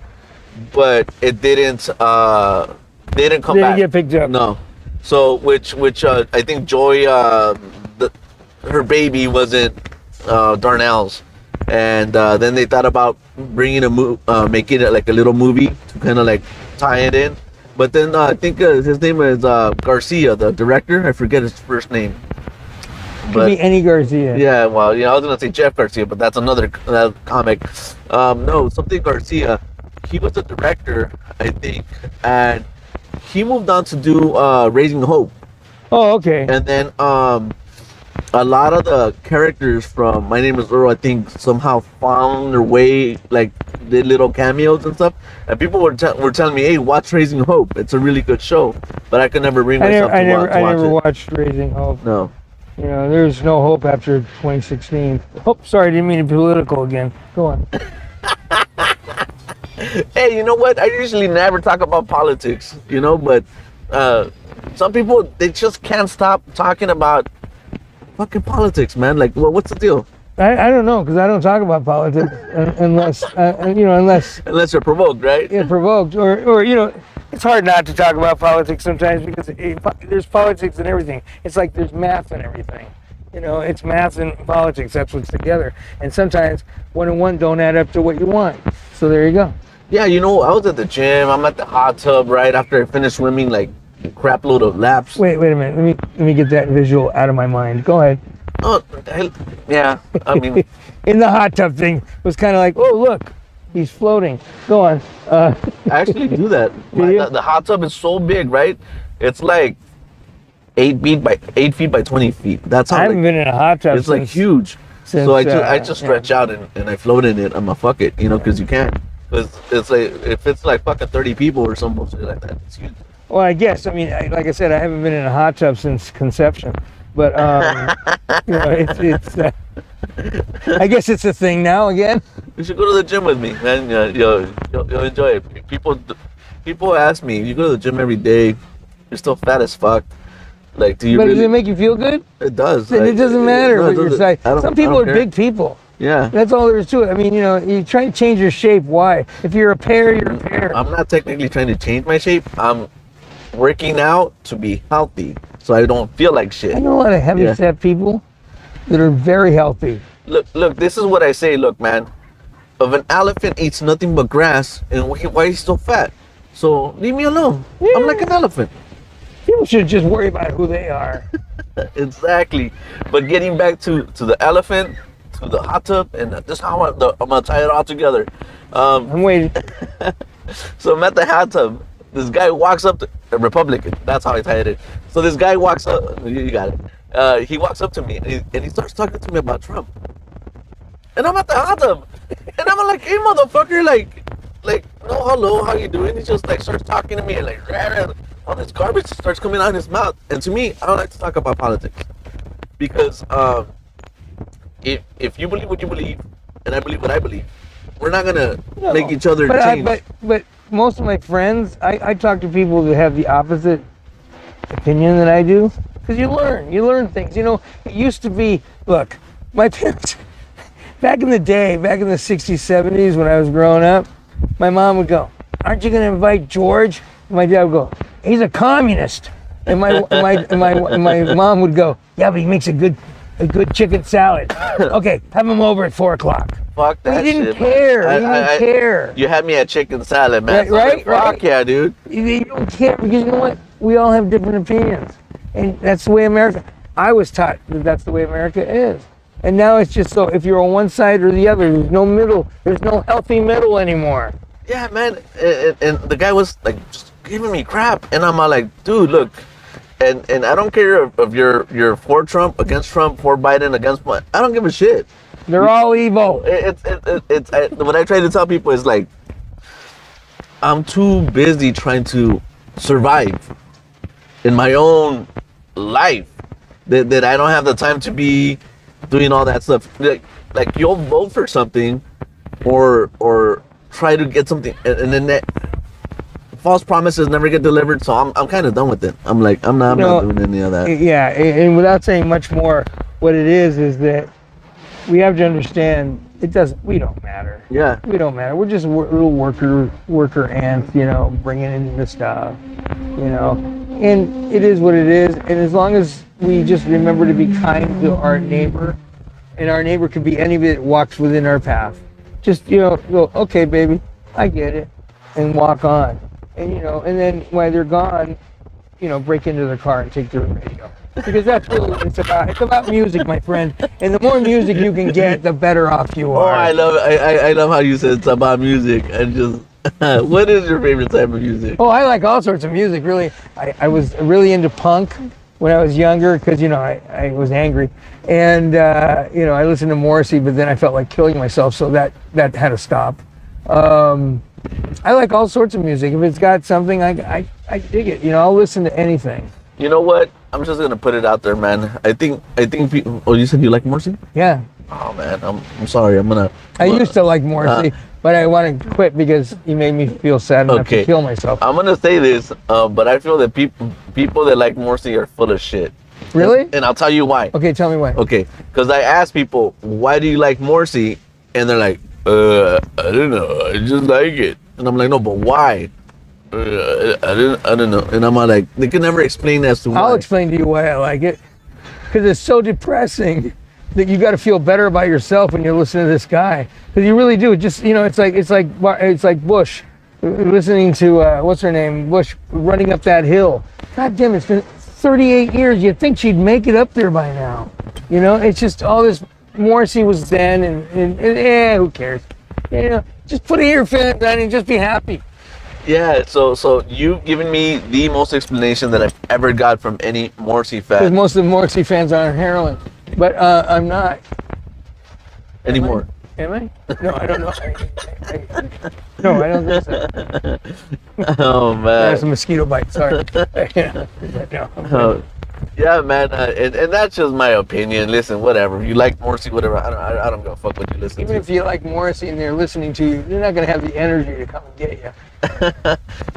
but it didn't. They didn't come back. Didn't get picked up. No. So which I think Joy, her baby wasn't Darnell's, and then they thought about bringing making it like a little movie to kind of like tie it in. But then I think his name is Garcia, the director. I forget his first name. Could be any Garcia. Yeah, well, I was gonna say Jeff Garcia, but that's another comic. No, something Garcia. He was the director, I think, and he moved on to do Raising Hope. Oh, okay. And then a lot of the characters from My Name is Earl, I think, somehow found their way, like did little cameos and stuff. And people were telling me, "Hey, watch Raising Hope. It's a really good show." But I could never bring myself I to watch never it. watched Raising Hope. No. You know, there's no hope after 2016. Oh, sorry, didn't mean to be political again. Go on. Hey, you know what? I usually never talk about politics, but some people, they just can't stop talking about fucking politics, man. Like, well, what's the deal? I don't know, because I don't talk about politics unless Unless you're provoked, right? you're provoked, or it's hard not to talk about politics sometimes because there's politics in everything. It's like there's math in everything. It's math and politics. That's what's together. And sometimes 1 and 1 don't add up to what you want. So there you go. Yeah, I was at the gym. I'm at the hot tub right after I finished swimming like a crap load of laps. Wait a minute. Let me get that visual out of my mind. Go ahead. Oh, yeah. I mean, In the hot tub thing was kind of like, oh look, he's floating. Go on. I actually do that. The hot tub is so big, right? It's like 8 feet by 20 feet. That's how I haven't been in a hot tub. it's like huge. So I just stretch out and I float in it. I'm a fuck it, because you can. It's like if it's like fucking 30 people or some bullshit like that, it's huge. Well, I guess. I mean, like I said, I haven't been in a hot tub since conception. But it's. I guess it's a thing now again. You should go to the gym with me, man. You'll enjoy it. People ask me, you go to the gym every day, you're still fat as fuck. Like, do you But really? does it make you feel good? It does. Then it doesn't matter what your size. Some people are care. big people. Yeah. That's all there is to it. I mean, you try to change your shape. Why? If you're a pear, you're a pear. I'm not technically trying to change my shape. I'm working out to be healthy, so I don't feel like shit. I know a lot of heavy set people that are very healthy. Look. This is what I say. Look, man. If an elephant eats nothing but grass, and why is he so fat? So leave me alone. Yeah. I'm like an elephant. People should just worry about who they are. Exactly. But getting back to the elephant, to the hot tub, and this is how I'm gonna tie it all together. I'm waiting. So I'm at the hot tub. This guy walks up to a Republican. That's how I tied it. So this guy walks up. You got it. He walks up to me and he starts talking to me about Trump. And I'm at the hot tub, and I'm like, "Hey, motherfucker! Like, no, hello, how you doing?" He just like starts talking to me and like, all this garbage starts coming out of his mouth. And to me, I don't like to talk about politics because if you believe what you believe and I believe what I believe, we're not gonna make each other change. But most of my friends, I talk to people that have the opposite opinion than I do, because you learn things. It used to be, look, my parents, back in the day, back in the 60s, 70s, when I was growing up, my mom would go, "Aren't you gonna invite George?" And my dad would go, "He's a communist." And my mom would go, "Yeah, but he makes a good chicken salad. Okay, have him over at 4 o'clock. Fuck that We didn't shit, care. man. We didn't care. You had me at chicken salad, man. Right, So like, right. Fuck yeah, dude. You don't care, because you know what? We all have different opinions. And that's the way America, I was taught that that's the way America is. And now it's just so, if you're on one side or the other, there's no middle. There's no healthy middle anymore. Yeah, man. And the guy was like just giving me crap, and I'm all like, dude, look. And I don't care if you're for Trump, against Trump, for Biden, against Biden. I don't give a shit. They're all evil. What I try to tell people is like, I'm too busy trying to survive in my own life that I don't have the time to be doing all that stuff. Like you'll vote for something or try to get something, and then that false promises never get delivered. So I'm kind of done with it. I'm like, I'm not doing any of that. Yeah, and without saying much more, what it is that we have to understand we don't matter. Yeah. We don't matter. We're just little worker ants, bringing in the stuff, and it is what it is. And as long as we just remember to be kind to our neighbor, and our neighbor could be anybody that walks within our path, just, go, okay, baby, I get it, and walk on. And, and then while they're gone, break into their car and take their radio. Because that's really what it's about. It's about music, my friend. And the more music you can get, the better off you are. Oh, I love how you said it's about music. And just, what is your favorite type of music? Oh, I like all sorts of music, really. I was really into punk when I was younger because, I was angry. And, I listened to Morrissey, but then I felt like killing myself, so that had to stop. I like all sorts of music. If it's got something, I dig it. I'll listen to anything. You know what? I'm just gonna put it out there, man. I think people. Oh, you said you like Morrissey? Yeah. Oh man, I'm sorry. I used to like Morrissey, but I want to quit because he made me feel sad enough to kill myself. I'm gonna say this, but I feel that people that like Morrissey are full of shit. Really? And I'll tell you why. Okay, tell me why. Okay, because I asked people, why do you like Morrissey? And they're like, I don't know. I just like it. And I'm like, no, but why? I don't know. And I'm like, they can never explain as to why. I'll explain to you why I like it. Because it's so depressing that you got to feel better about yourself when you're listening to this guy. Because you really do. Just it's like Bush listening to what's her name, Bush running up that hill. God damn, it's been 38 years. You'd think she'd make it up there by now. It's just all this. Morrissey was then, and who cares? Just put an earphone on and just be happy. Yeah, so you've given me the most explanation that I've ever got from any Morrissey fan. Because most of the Morrissey fans are on heroin. But I'm not. Anymore. Am I? No, I don't know. No, I don't think so. Oh, man. That's a mosquito bite, sorry. No. Yeah, man, and that's just my opinion. Listen, whatever. You like Morrissey, whatever. I don't give a fuck what you listen to. Even if you like Morrissey and they're listening to you, they're not going to have the energy to come and get you.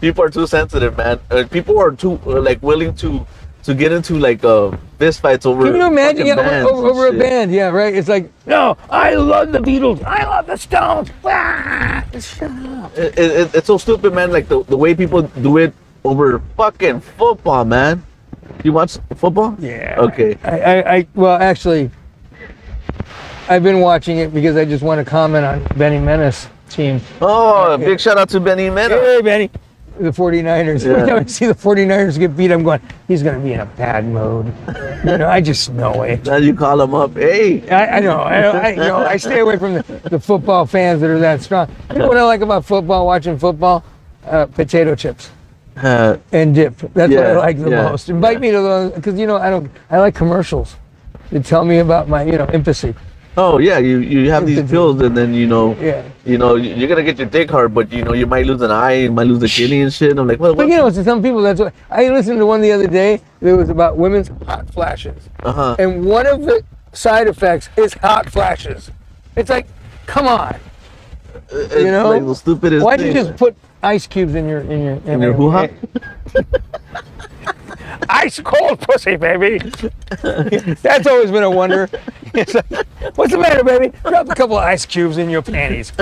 People are too sensitive, man. People are too willing to get into fist fights over. Can you imagine? Yeah, bands over a shit. band, yeah, right. It's like, no, I love the Beatles. I love the Stones. Ah, shut up. It's so stupid, man. Like the way people do it over fucking football, man. You watch football? Yeah. Okay. Well, actually, I've been watching it because I just want to comment on Benny Menace team. Oh, big shout out to Benny Menace. Hey, Benny. The 49ers. Yeah. Every time I see the 49ers get beat, I'm going, he's going to be in a bad mood. I just know it. Now you call him up. Hey. I know. I stay away from the football fans that are that strong. You know what I like about football, watching football? Potato chips. And dip. That's what I like the most. Invite me to those because I like commercials. They tell me about my empathy. Oh yeah, you have these pills and then you're gonna get your dick hard, but you might lose an eye, you might lose a kidney and shit. And I'm like, what? But to some people that's what I listened to one the other day. It was about women's hot flashes, and one of the side effects is hot flashes. It's like, come on, like the stupidest. Why'd you just put ice cubes in your hoo-ha? Ice cold pussy, baby. That's always been a wonder. It's like, what's the matter, baby? Drop a couple of ice cubes in your panties.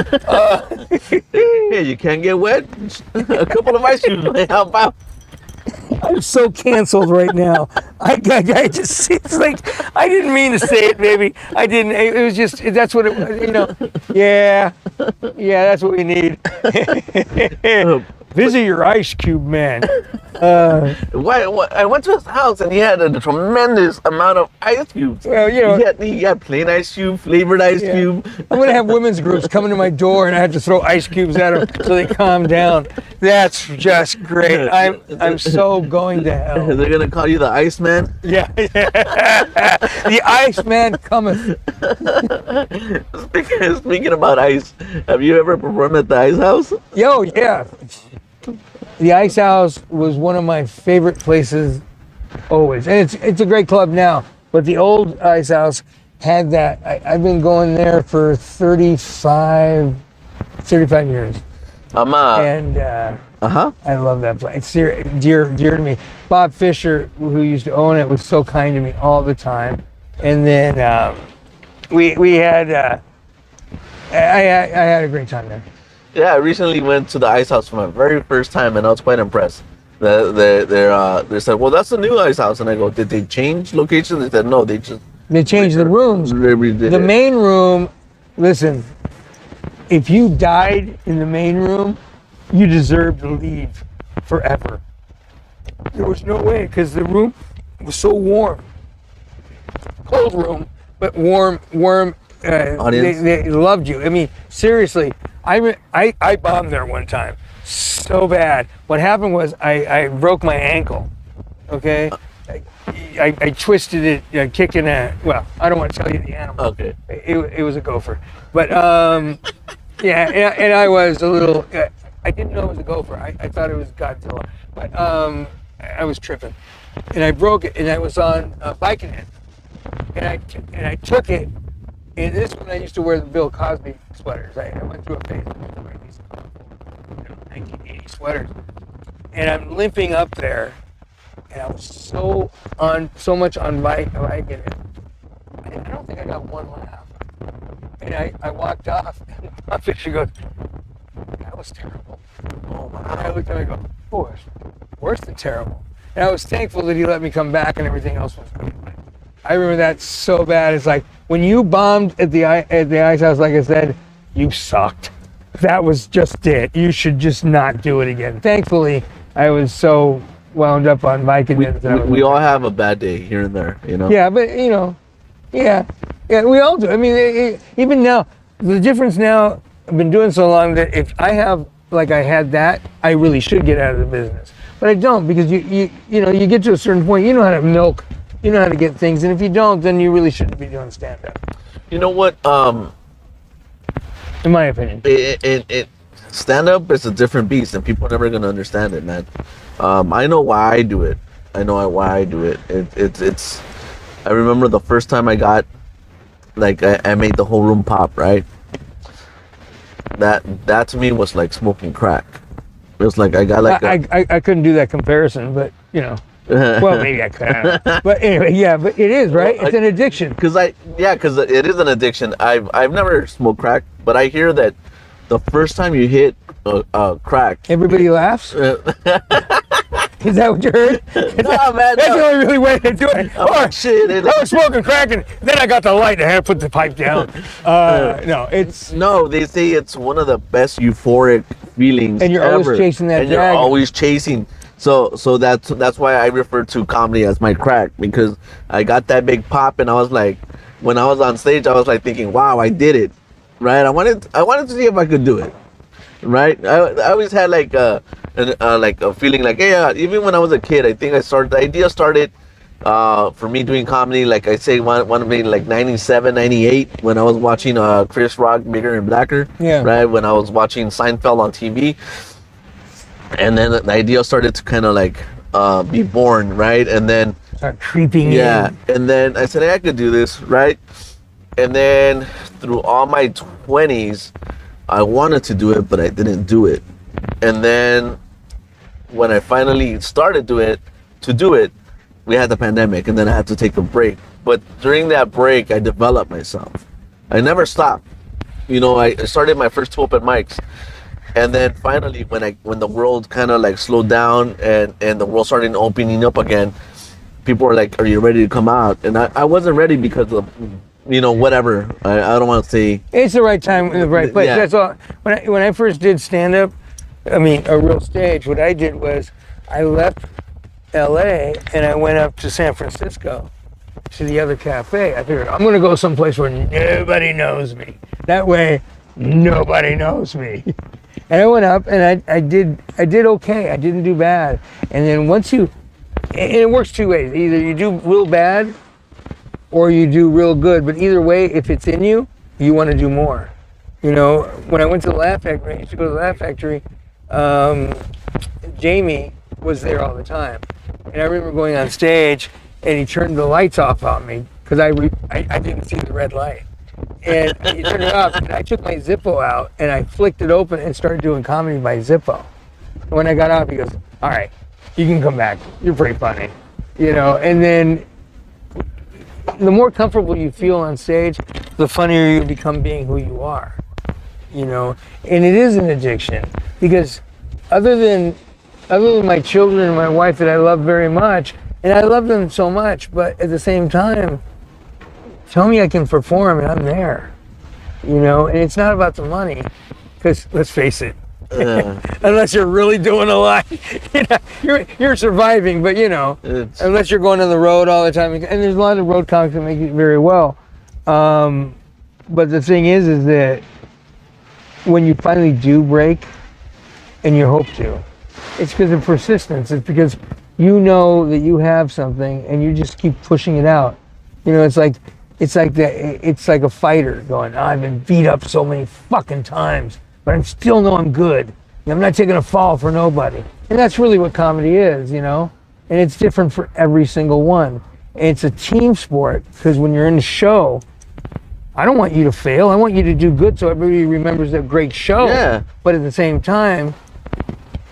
Hey, you can't get wet? A couple of ice cubes. How about? I'm so canceled right now. I just, it's like, I didn't mean to say it, baby. I didn't. It was just, that's what it, yeah, that's what we need. Visit your ice cube man. I went to his house and he had a tremendous amount of ice cubes. Well, he had plain ice cube, flavored ice cube. I'm gonna have women's groups coming to my door and I have to throw ice cubes at them so they calm down. That's just great. I'm so going to hell. They're gonna call you the Iceman. Yeah. The Iceman cometh. Speaking about ice, have you ever performed at the Ice House? Yo, yeah. The Ice House was one of my favorite places always. And it's a great club now, but the old Ice House had that. I've been going there for 35 years. And I love that place. It's dear to me. Bob Fisher, who used to own it, was so kind to me all the time. And then we had I had a great time there. Yeah, I recently went to the Ice House for my very first time, and I was quite impressed. They said, well, that's the new Ice House. And I go, did they change locations? They said, no, they changed the rooms. The main room, listen, if you died in the main room, you deserve to leave forever. There was no way, because the room was so warm. Cold room, but warm. They loved you. I mean, seriously, I bombed there one time so bad. What happened was I broke my ankle. Okay, I twisted it, kicking a. Well, I don't want to tell you the animal. Okay. It was a gopher, but yeah, and I was a little. I didn't know it was a gopher. I thought it was Godzilla, but I was tripping, and I broke it, and I was on biking it, and I took it. And this is when I used to wear the Bill Cosby sweaters. I went through a phase of wearing these 1980 sweaters. And I'm limping up there, and I was so much on biking it. I don't think I got one laugh. And I walked off, and my Fisher goes, that was terrible. Oh my! And I looked at him and I go, boy, worse than terrible. And I was thankful that he let me come back and everything else was good. I remember that so bad. It's like when you bombed at the Ice House, like I said, you sucked. That was just it. You should just not do it again. Thankfully, I was so wound up on biking. We all have a bad day here and there, you know. Yeah, but you know, yeah, we all do. I mean, even now, the difference now. I've been doing so long that if I have like I had that, I really should get out of the business. But I don't, because you know you get to a certain point, you know how to milk. You know how to get things, and if you don't, then you really shouldn't be doing stand-up. You know what? In my opinion, stand-up is a different beast, and people are never gonna understand it, man. I know why I do it. I do it. It's. I remember the first time I got, like, I made the whole room pop, right? That to me was like smoking crack. It was like I got like I couldn't do that comparison, but you know. Well, maybe I could. I don't know. But anyway, yeah, but it is, right? It's an addiction. Because it is an addiction. I've never smoked crack, but I hear that the first time you hit crack, everybody laughs. Is that what you heard? No, man. That's the only really way to do it. Oh, shit. I was smoking crack, and then I got the light, and I had to put the pipe down. No, they say it's one of the best euphoric feelings. And you're ever. always chasing that. And you're always chasing. So that's why I refer to comedy as my crack, because I got that big pop, and I was like, when I was on stage, I was like thinking, wow, I did it, right? I wanted to see if I could do it, right? I always had like a feeling like, yeah, even when I was a kid, I think the idea started for me doing comedy, like I say, one of me like 97, 98, when I was watching Chris Rock, Bigger and Blacker, right? When I was watching Seinfeld on TV. And then the idea started to kind of like be born, right? And then start creeping in. And then I said, hey, I could do this, right? And then through all my 20s, I wanted to do it, but I didn't do it. And then when I finally started to do it, we had the pandemic, and then I had to take a break. But during that break, I developed myself. I never stopped. You know, I started my first 2 open mics. And then finally, when the world kind of like slowed down and the world started opening up again, people were like, "Are you ready to come out?" And I wasn't ready because of, you know, whatever. I don't want to say. It's the right time in the right place. Yeah. That's all. When I first did stand up, I mean a real stage. What I did was I left L.A. and I went up to San Francisco to the other cafe. I figured I'm going to go someplace where nobody knows me. That way, nobody knows me. And I went up and I did okay. I didn't do bad. And then once and it works 2 ways. Either you do real bad or you do real good. But either way, if it's in you, you want to do more. You know, when I went to the Laugh Factory, I used to go to the Laugh Factory, Jamie was there all the time. And I remember going on stage, and he turned the lights off on me because I didn't see the red light. And he turned it off, and I took my Zippo out, and I flicked it open and started doing comedy by Zippo. And when I got off, he goes, "All right, you can come back. You're pretty funny." You know, and then the more comfortable you feel on stage, the funnier you become being who you are. You know, and it is an addiction because other than my children and my wife that I love very much, and I love them so much, but at the same time, tell me I can perform and I'm there. You know, and it's not about the money, because let's face it, unless you're really doing a lot, you know, you're surviving, but you know, unless you're going on the road all the time, and there's a lot of road comics that make it very well. But the thing is that when you finally do break, and you hope to, it's because of persistence. It's because you know that you have something, and you just keep pushing it out. You know, it's like a fighter going, "Oh, I've been beat up so many fucking times, but I still know I'm good. I'm not taking a fall for nobody." And that's really what comedy is, you know? And it's different for every single one. And it's a team sport, because when you're in the show, I don't want you to fail. I want you to do good so everybody remembers that great show. Yeah. But at the same time,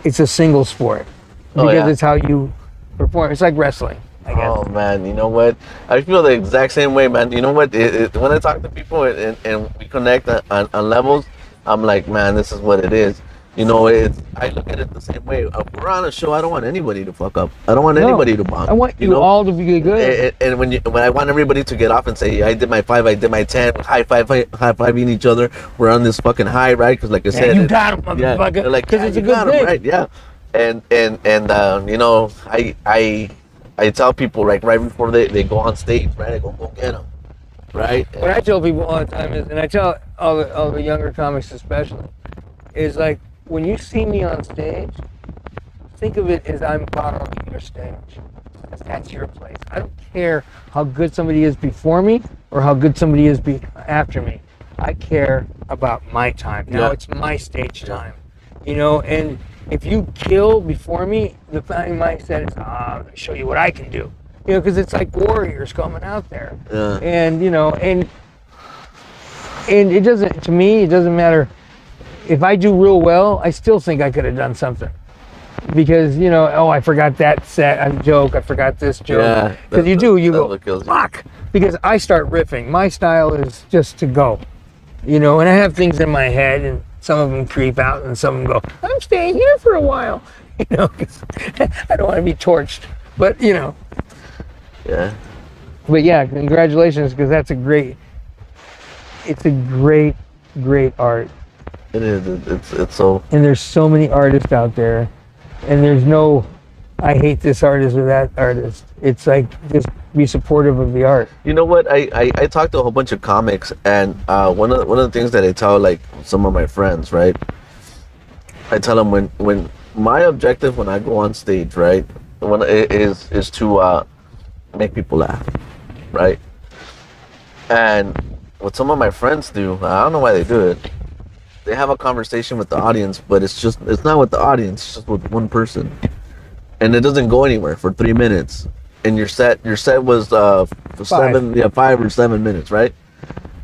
it's a single sport, because it's how you perform. It's like wrestling, I guess. Oh man, you know what? I feel the exact same way, man. You know what? When I talk to people and we connect on levels, I'm like, man, this is what it is. You know, I look at it the same way. If we're on a show, I don't want anybody to fuck up. I don't want anybody to bomb. I want you all to be good. And when I want everybody to get off and say, I did my 5, I did my 10, high-fiving each other. We're on this fucking high, right? Because like I said, you got him, motherfucker. Yeah, like, because it's a good thing, right? Yeah. And you know, I tell people right before they go on stage, right? I go get them, right? What I tell people all the time is, and I tell all the younger comics especially, is like, when you see me on stage, think of it as I'm borrowing your stage. That's your place. I don't care how good somebody is before me or how good somebody is after me. I care about my time. Now it's my stage time. You know, and if you kill before me, the mindset is, I'm going to show you what I can do. You know, because it's like warriors coming out there. Yeah. And, you know, and it doesn't, to me, it doesn't matter. If I do real well, I still think I could have done something. Because, you know, I forgot that joke, I forgot this joke. Yeah. Because you go, fuck. Because I start riffing. My style is just to go. You know, and I have things in my head, and some of them creep out, and some of them go, I'm staying here for a while. You know, because I don't want to be torched. But, you know. Yeah. But yeah, congratulations, because it's a great, great art. It is. It's so. And there's so many artists out there, and there's no, I hate this artist or that artist. It's like, just be supportive of the art. You know what? I talked to a whole bunch of comics, and one of the things that I tell like some of my friends, right? I tell them when my objective when I go on stage, right, is to make people laugh, right? And what some of my friends do, I don't know why they do it. They have a conversation with the audience, but it's not with the audience, it's just with one person. And it doesn't go anywhere for 3 minutes. And your set was 5 or 7 minutes, right?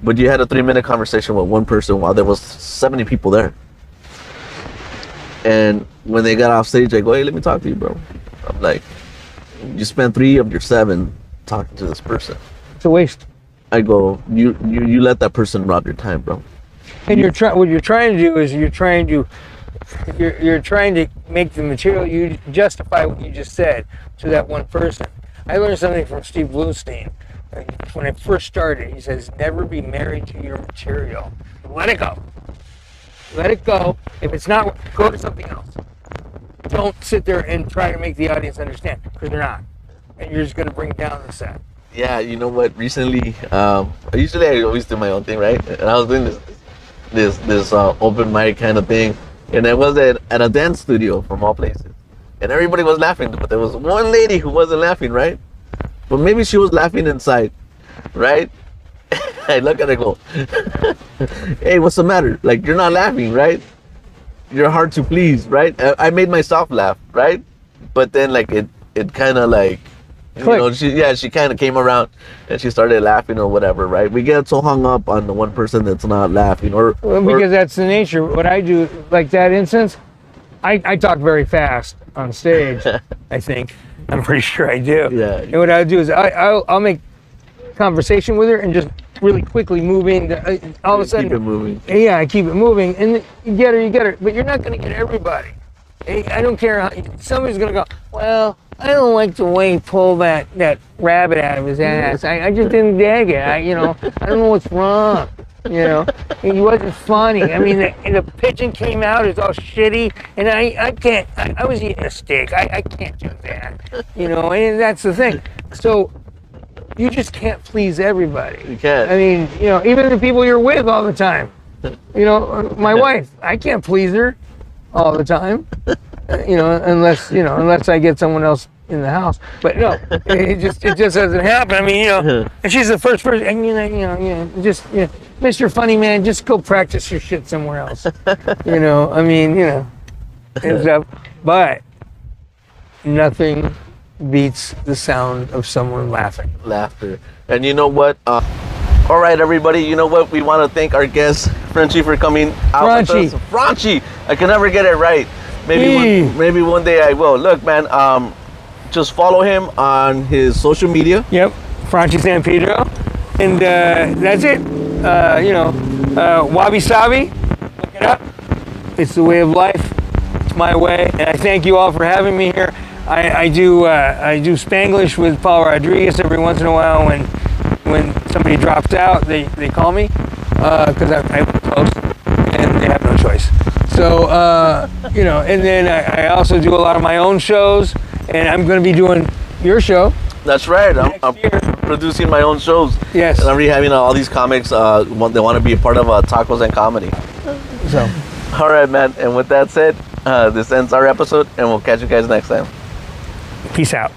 But you had a 3-minute conversation with one person while there was 70 people there. And when they got off stage, I go, hey, let me talk to you, bro. I'm like, you spent 3 of your 7 talking to this person. It's a waste. I go, you let that person rob your time, bro. And what you're trying to do is you're trying to make the material, you justify what you just said to that one person. I learned something from Steve Bluestein. When I first started, he says, never be married to your material. Let it go. Let it go. If it's not, go to something else. Don't sit there and try to make the audience understand, because they're not. And you're just going to bring down the set. Yeah, you know what? Recently, usually I always do my own thing, right? And I was doing this open mic kind of thing, and I was at a dance studio from all places, and everybody was laughing, but there was one lady who wasn't laughing, right? But maybe she was laughing inside, right? I look at her and go, hey, what's the matter? Like, you're not laughing, right? You're hard to please, right? I made myself laugh, right? But then like it kind of like, you know, she kind of came around and she started laughing or whatever, right? We get so hung up on the one person that's not laughing, because that's the nature. What I do, like that instance, I talk very fast on stage. I think I'm pretty sure I do. Yeah. And what I do is I'll make conversation with her and just really quickly move in. All of a sudden, keep it moving. Yeah, I keep it moving, and you get her. But you're not going to get everybody. I don't care how somebody's going to go. Well, I don't like the way he pulled that rabbit out of his ass. I just didn't dig it. I don't know what's wrong. He wasn't funny. I mean, the pigeon came out, it's all shitty, and I can't. I was eating a steak. I can't do that. And that's the thing. So you just can't please everybody. You can't. I mean, even the people you're with all the time. My wife, I can't please her all the time. Unless I get someone else in the house. But no, it just doesn't happen. I mean, and she's the first person. And Mr. Funny Man, just go practice your shit somewhere else. And stuff. But nothing beats the sound of someone laughing. Laughter. And you know what? All right, everybody. You know what? We want to thank our guest, Franchie, for coming out Franchie. with us. Franchie. I can never get it right. Maybe one day I will. Look, man. Just follow him on his social media. Yep, Franchie San Pedro, and that's it. Wabi Sabi, look it up. It's the way of life. It's my way, and I thank you all for having me here. I do Spanglish with Paul Rodriguez every once in a while. When somebody drops out, they call me because I'm close and they have no choice. So and then I also do a lot of my own shows. And I'm going to be doing your show. That's right. I'm producing my own shows. Yes. And I'm already having all these comics. They want to be a part of Tacos and Comedy. So. All right, man. And with that said, this ends our episode, and we'll catch you guys next time. Peace out.